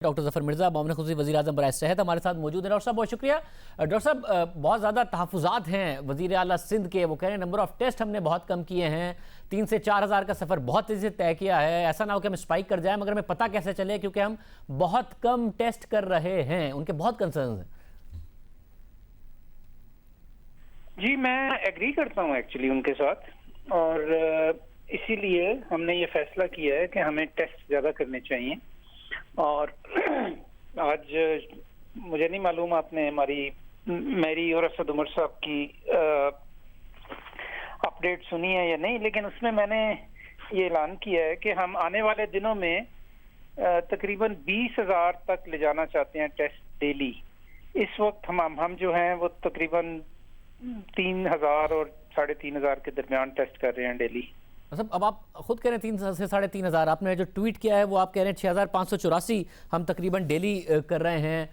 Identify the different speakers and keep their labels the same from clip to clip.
Speaker 1: Doctor ظفر مرزا معاون خصوصی وزیر اعظم برائے صحت ہمارے ساتھ موجود ہیں۔ ڈاکٹر صاحب بہت شکریہ۔ ڈاکٹر صاحب بہت زیادہ تحفظات ہیں وزیر اعلیٰ سندھ کے، وہ کہہ رہے ہیں نمبر آف ٹیسٹ ہم نے بہت کم کیے ہیں، 3 سے 4 ہزار کا سفر بہت تیزی سے طے کیا ہے، ایسا نہ ہو کہ ہم اسپائک کر جائیں، مگر ہمیں پتہ کیسے چلے کیونکہ ہم بہت کم ٹیسٹ کر رہے ہیں، ان کے بہت کنسرنز ہیں۔
Speaker 2: جی میں ایگری کرتا ہوں ایکچولی ان کے ساتھ، اور اسی لیے ہم نے یہ فیصلہ کیا ہے کہ ہمیں ٹیسٹ زیادہ کرنے چاہیے۔ اور آج مجھے نہیں معلوم آپ نے میری اور اسد عمر صاحب کی اپڈیٹ سنی ہے یا نہیں، لیکن اس میں نے یہ اعلان کیا ہے کہ ہم آنے والے دنوں میں تقریباً 20,000 تک لے جانا چاہتے ہیں ٹیسٹ ڈیلی۔ اس وقت ہم جو ہیں وہ تقریباً 3,000 اور 3,500 کے درمیان ٹیسٹ کر رہے ہیں ڈیلی۔
Speaker 1: اب آپ خود کہہ رہے ہیں 3 سے 3,500، آپ نے جو ٹویٹ کیا ہے وہ آپ کہہ رہے ہیں 6,584 ہم تقریباً ڈیلی کر رہے ہیں،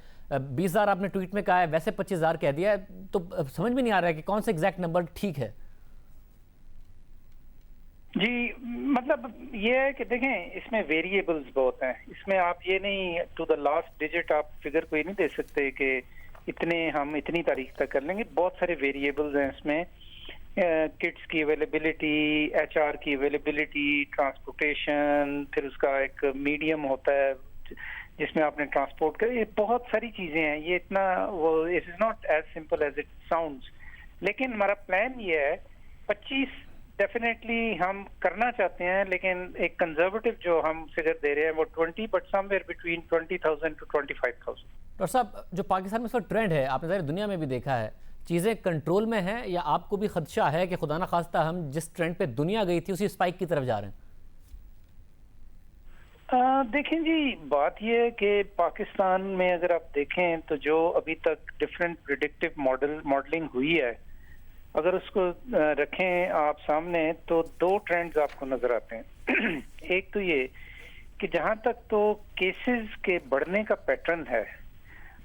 Speaker 1: 20,000 آپ نے ٹویٹ میں کہا ہے، ویسے 25,000 کہہ دیا ہے، تو سمجھ میں نہیں آ رہا ہے کہ کون سے ایگزیکٹ نمبر ٹھیک ہے۔
Speaker 2: جی مطلب یہ ہے کہ دیکھیں اس میں ویریبلز بہت ہیں، اس میں آپ یہ نہیں ٹو دا لاسٹ ڈیجٹ آپ فگر کوئی نہیں دے سکتے کہ ہم اتنی تاریخ تک کر لیں گے۔ بہت سارے ویریبلز ہیں اس میں، کٹس کی اویلیبلٹی، ایچ آر کی اویلیبلٹی، ٹرانسپورٹیشن، پھر اس کا ایک میڈیم ہوتا ہے جس میں آپ نے ٹرانسپورٹ کر، یہ بہت ساری چیزیں ہیں، یہ اتنا it is not as simple as it sounds. لیکن ہمارا پلان یہ ہے 25 ڈیفینیٹلی ہم کرنا چاہتے ہیں، لیکن ایک کنزرویٹو جو ہم فگر دے رہے ہیں وہ 20، but some where between 20,000 to 25,000۔
Speaker 1: Doctor صاحب جو پاکستان میں اس وقت ٹرینڈ ہے، آپ نے ظاہر دنیا میں بھی دیکھا ہے، چیزیں کنٹرول میں ہیں یا آپ کو بھی خدشہ ہے کہ خدا نہ خواستہ ہم جس ٹرینڈ پہ دنیا گئی تھی اسی اسپائک کی طرف جا رہے ہیں؟
Speaker 2: دیکھیں جی بات یہ ہے کہ پاکستان میں اگر آپ دیکھیں تو جو ابھی تک ڈفرینٹ پریڈکٹیو ماڈلنگ ہوئی ہے، اگر اس کو رکھیں آپ سامنے تو 2 ٹرینڈز آپ کو نظر آتے ہیں۔ ایک تو یہ کہ جہاں تک تو کیسز کے بڑھنے کا پیٹرن ہے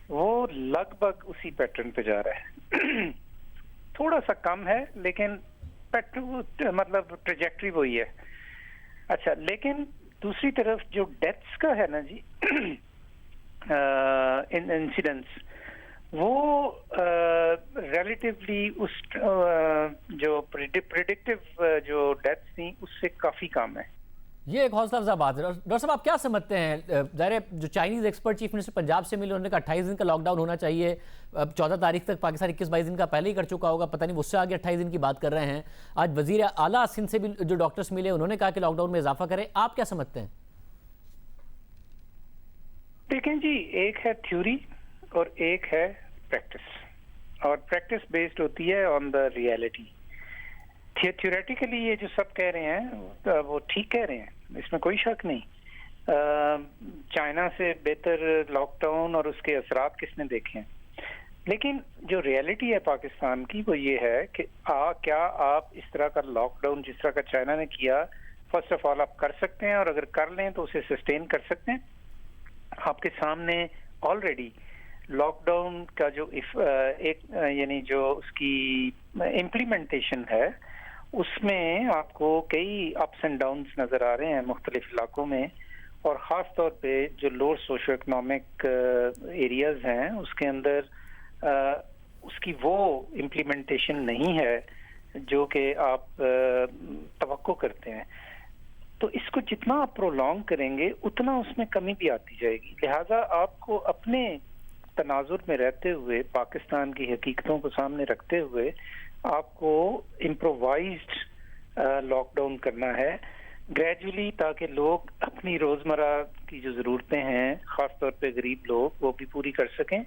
Speaker 2: وہ لگ بھگ اسی پیٹرن پہ جا رہا ہے، تھوڑا سا کم ہے لیکن مطلب ٹریجیکٹری وہی ہے۔ اچھا، لیکن دوسری طرف جو ڈیتھس کا ہے نا جی انسیڈنس، وہ ریلیٹیولی اس جو پریڈکٹیو جو ڈیتھس تھیں اس سے کافی کم ہے۔
Speaker 1: یہ ایک حوصلہ افزا بات ہے۔ ڈاکٹر صاحب آپ کیا سمجھتے ہیں، ظاہر جو Chinese expert chief minister Punjab سے ملے، انہوں نے کہا 28 دن کا لاک ڈاؤن ہونا چاہیے، 14 تاریخ تک پاکستان 21-22 دن کا پہلے ہی کر چکا ہوگا، پتہ نہیں اس سے آگے 28 دن کی بات کر رہے ہیں۔ آج وزیر اعلیٰ سندھ سے بھی جو ڈاکٹرز ملے انہوں نے کہا کہ لاک ڈاؤن میں اضافہ کریں، آپ کیا سمجھتے ہیں؟
Speaker 2: دیکھیں جی، ایک ہے تھیوری اور ایک ہے پریکٹس، اور پریکٹس بیسڈ ہوتی ہے آن دا ریئلٹی۔ تھیوریٹیکلی یہ جو سب کہہ رہے ہیں وہ ٹھیک کہہ رہے ہیں، اس میں کوئی شک نہیں۔ چائنا سے بہتر لاک ڈاؤن اور اس کے اثرات کس نے دیکھے ہیں، لیکن جو ریئلٹی ہے پاکستان کی وہ یہ ہے کہ کیا آپ اس طرح کا لاک ڈاؤن جس طرح کا چائنا نے کیا، فرسٹ آف آل آپ کر سکتے ہیں، اور اگر کر لیں تو اسے سسٹین کر سکتے ہیں؟ آپ کے سامنے آلریڈی لاک ڈاؤن کا جو ایک یعنی جو اس کی امپلیمنٹیشن ہے اس میں آپ کو کئی اپس اینڈ ڈاؤنز نظر آ رہے ہیں مختلف علاقوں میں، اور خاص طور پہ جو لوور سوشو اکنامک ایریاز ہیں اس کے اندر اس کی وہ امپلیمنٹیشن نہیں ہے جو کہ آپ توقع کرتے ہیں۔ تو اس کو جتنا آپ پرولونگ کریں گے اتنا اس میں کمی بھی آتی جائے گی، لہٰذا آپ کو اپنے تناظر میں رہتے ہوئے، پاکستان کی حقیقتوں کو سامنے رکھتے ہوئے آپ کو امپرووائزڈ لاک ڈاؤن کرنا ہے گریجولی، تاکہ لوگ اپنی روزمرہ کی جو ضرورتیں ہیں خاص طور پہ غریب لوگ وہ بھی پوری کر سکیں،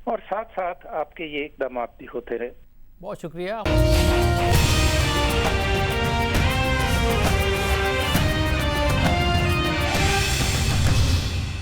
Speaker 2: اور ساتھ ساتھ آپ کے یہ اقدامات بھی ہوتے رہے۔
Speaker 1: بہت شکریہ۔